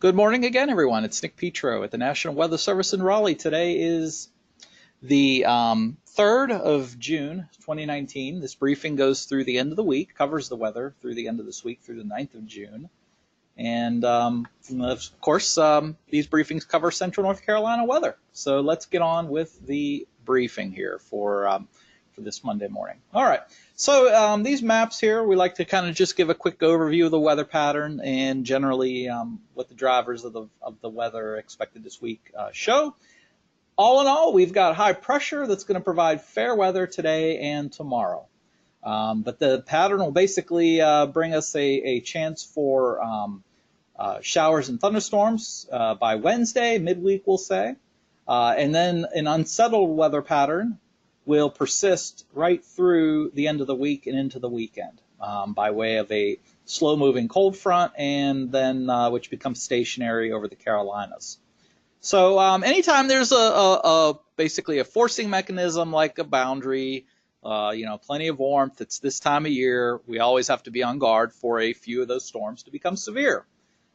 Good morning again, everyone. It's Nick Petro at the National Weather Service in Raleigh. Today is the 3rd of June, 2019. This briefing goes through the end of the week, covers the weather through the end of this week, through the 9th of June. And of course, these briefings cover Central North Carolina weather. So let's get on with the briefing here for this Monday morning. All right. So these maps here, we like to kind of just give a quick overview of the weather pattern and generally what the drivers of the weather expected this week show. All in all, we've got high pressure that's going to provide fair weather today and tomorrow. But the pattern will basically bring us a chance for showers and thunderstorms by Wednesday, midweek we'll say. And then an unsettled weather pattern will persist right through the end of the week and into the weekend by way of a slow-moving cold front and then which becomes stationary over the Carolinas. So anytime there's basically a forcing mechanism like a boundary, plenty of warmth, it's this time of year, we always have to be on guard for a few of those storms to become severe.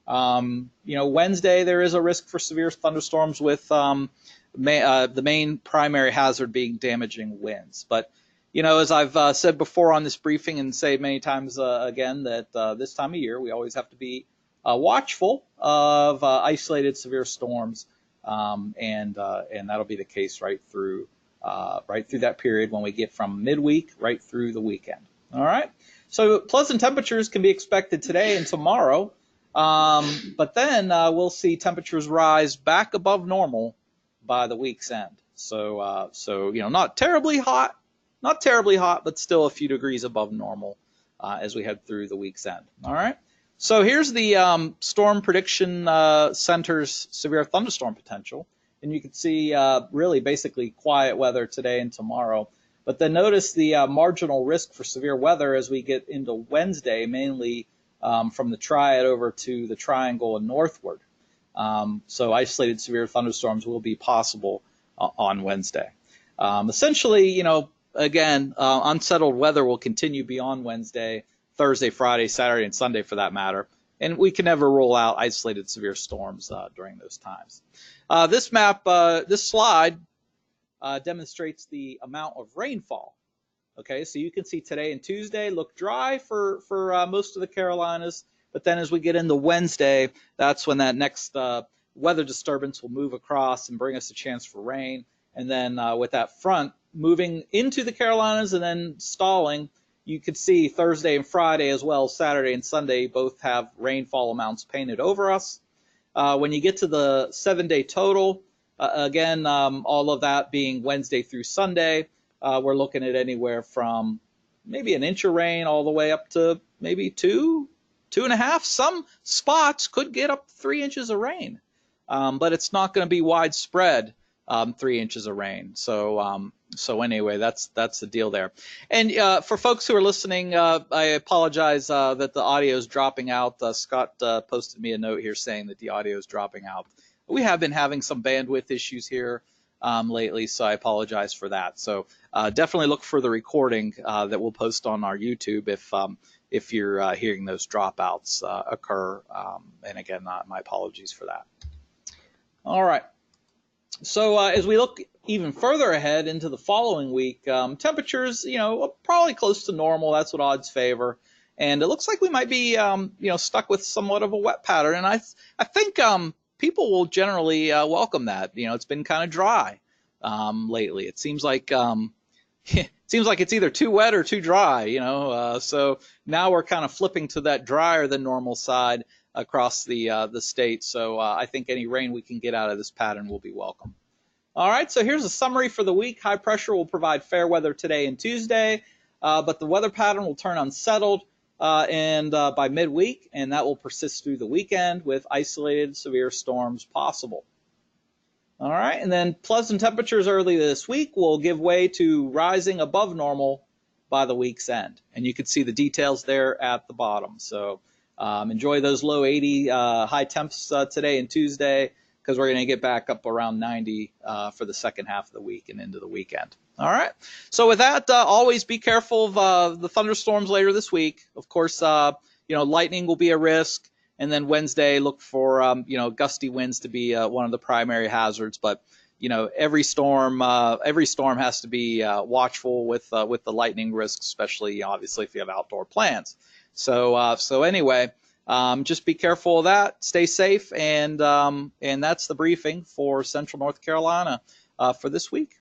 Wednesday there is a risk for severe thunderstorms with the main primary hazard being damaging winds. But, as I've said before on this briefing and say many times again, that this time of year we always have to be watchful of isolated severe storms, and that'll be the case right through that period when we get from midweek right through the weekend. All right. So pleasant temperatures can be expected today and tomorrow, but then we'll see temperatures rise back above normal by the week's end. So not terribly hot, but still a few degrees above normal as we head through the week's end. All right. So here's the Storm Prediction Center's severe thunderstorm potential, and you can see really basically quiet weather today and tomorrow. But then notice the marginal risk for severe weather as we get into Wednesday, mainly from the Triad over to the Triangle and northward. So isolated severe thunderstorms will be possible on Wednesday. Essentially, again, unsettled weather will continue beyond Wednesday, Thursday, Friday, Saturday, and Sunday for that matter. And we can never rule out isolated severe storms during those times. This map, this slide demonstrates the amount of rainfall. Okay, so you can see today and Tuesday look dry for most of the Carolinas. But then as we get into Wednesday, that's when that next weather disturbance will move across and bring us a chance for rain. And then with that front moving into the Carolinas and then stalling, you could see Thursday and Friday as well, Saturday and Sunday, both have rainfall amounts painted over us. When you get to the 7-day total, again, all of that being Wednesday through Sunday, we're looking at anywhere from maybe an inch of rain all the way up to maybe 2.5. Some spots could get up 3 inches of rain, but it's not going to be widespread 3 inches of rain. So anyway, that's the deal there. And for folks who are listening, I apologize that the audio is dropping out. Scott posted me a note here saying that the audio is dropping out. We have been having some bandwidth issues here lately, so I apologize for that. So definitely look for the recording that we'll post on our YouTube if you're hearing those dropouts occur. And again, my apologies for that. All right. So as we look even further ahead into the following week, temperatures, probably close to normal. That's what odds favor. And it looks like we might be, stuck with somewhat of a wet pattern. And I think people will generally welcome that. It's been kind of dry lately. It seems like it's either too wet or too dry, so now we're kind of flipping to that drier than normal side across the state. So I think any rain we can get out of this pattern will be welcome. All right, so here's a summary for the week. High pressure will provide fair weather today and Tuesday, but the weather pattern will turn unsettled and by midweek, and that will persist through the weekend with isolated severe storms possible. All right, and then pleasant temperatures early this week will give way to rising above normal by the week's end. And you can see the details there at the bottom. So enjoy those low 80 high temps today and Tuesday, because we're going to get back up around 90 for the second half of the week and into the weekend. All right, so with that, always be careful of the thunderstorms later this week. Of course, lightning will be a risk. And then Wednesday, look for gusty winds to be one of the primary hazards. But every storm has to be watchful with the lightning risks, especially obviously if you have outdoor plans. So anyway, just be careful of that. Stay safe, and that's the briefing for Central North Carolina for this week.